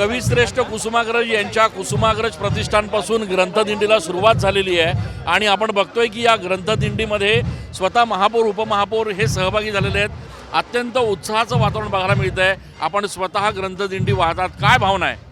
कविश्रेष्ठ कुसुमाग्रज यांच्या कुसुमाग्रज प्रतिष्ठानपासून ग्रंथदिंडीला सुरुवात झालेली आहे आणि आपण बघतोय की या ग्रंथदिंडीमध्ये स्वतः महापौर उपमहापौर हे सहभागी झालेले आहेत। अत्यंत उत्साहाचं वातावरण बघायला मिळतं आहे। आपण स्वतः ग्रंथदिंडी वाहतात, काय भावना आहे?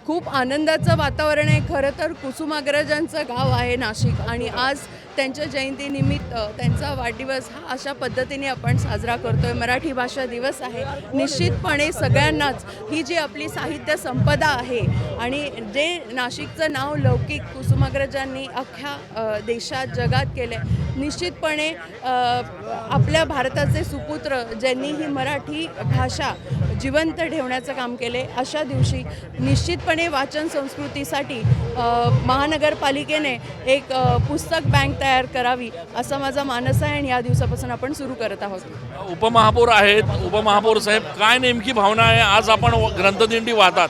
खूप आनंदाचं वातावरण आहे। खरं तर कुसुमाग्रजांचं गाव आहे नाशिक आणि आज त्यांच्या जयंतीनिमित्त त्यांचा वाढदिवस हा अशा पद्धतीने आपण साजरा करतोय। मराठी भाषा दिवस आहे। निश्चितपणे सगळ्यांनाच ही जी आपली साहित्य संपदा आहे आणि जे नाशिकचं नाव लौकिक कुसुमाग्रजांनी अख्ख्या देशात जगात केलं आहे, निश्चितपणे आपल्या भारताचे सुपुत्र ज्यांनी ही मराठी भाषा जिवंत ठेवण्याचं काम केले, अशा दिवशी निश्चितपणे वाचन संस्कृतीसाठी महानगरपालिकेने एक पुस्तक बँक तयार करावी असा माझा मानस आहे आणि या दिवसापासून आपण सुरू करत आहोत। उपमहापौर आहेत, उपमहापौर साहेब, काय नेमकी भावना आहे? आज आपण ग्रंथदिंडी वाहतात।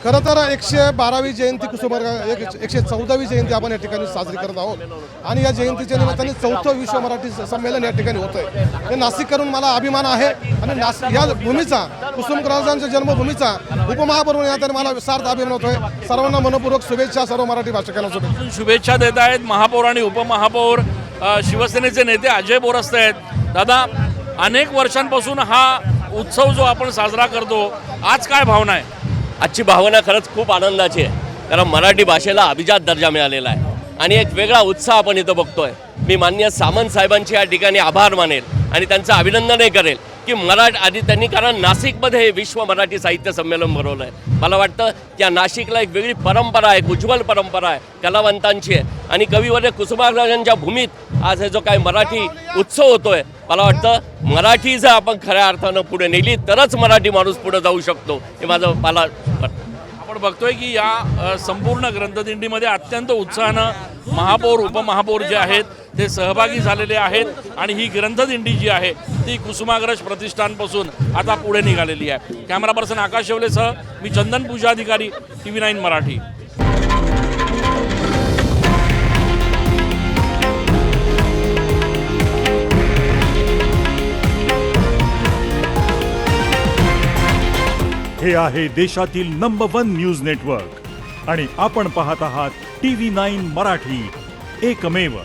खरं तर 112वी जयंती कुसुमाग्रज 114वी जयंती आपण या ठिकाणी साजरी करत आहोत आणि या जयंतीच्या निमित्ताने 4थं विश्व मराठी संमेलन या ठिकाणी होतं आहे। हे नाशिक करून मला अभिमान आहे आणि या भूमीचा कुसुमाग्रजांच्या जन्मभूमीचा उपमहापौर म्हणून या मला सार्थ अभिमान होतोय। सर्वांना मनपूर्वक शुभेच्छा, सर्व मराठी भाषिकांना शुभेच्छा देत आहेत महापौर आणि उपमहापौर। शिवसेनेचे नेते अजय बोरस्ते आहेत। दादा, अनेक वर्षांपासून हा उत्सव जो आपण साजरा करतो, आज काय भावना आहे? आजची भावना खरंच खूप आनंदाची आहे, कारण मराठी भाषेला अभिजात दर्जा मिळालेला आहे आणि एक वेगळा उत्साह आपण इथं बघतोय। मी माननीय सामंत साहेबांचे या ठिकाणी आभार मानेल आणि त्यांचं अभिनंदनही करेल की आधी त्यांनी, कारण नाशिकमध्ये हे विश्व मराठी साहित्य संमेलन भरवलं आहे। मला वाटतं त्या नाशिकला एक वेगळी परंपरा आहे, एक उज्ज्वल परंपरा आहे कलावंतांची आहे आणि कविवर्य कुसुमाग्रजांच्या भूमीत आज हे जो काही मराठी उत्सव होतोय, मला वाटतं मराठी जर आपण खऱ्या अर्थानं पुढे नेली तरच मराठी माणूस पुढे जाऊ शकतो, हे मला आपण बघतोय की या संपूर्ण ग्रंथदिंडीमध्ये अत्यंत उत्साहानं महापौर उपमहापौर जे आहेत ते सहभागी झालेले आहेत आणि ही ग्रंथदिंडी जी आहे ती कुसुमाग्रज प्रतिष्ठानपासून आता पुढे निघालेली आहे। कॅमेरा पर्सन आकाश शेवलेसह मी चंदन पूजाधिकारी, TV9 मराठी। हे आहे देशातील नंबर 1 न्यूज नेटवर्क आणि आपण पाहत आहात TV9 मराठी, एकमेव।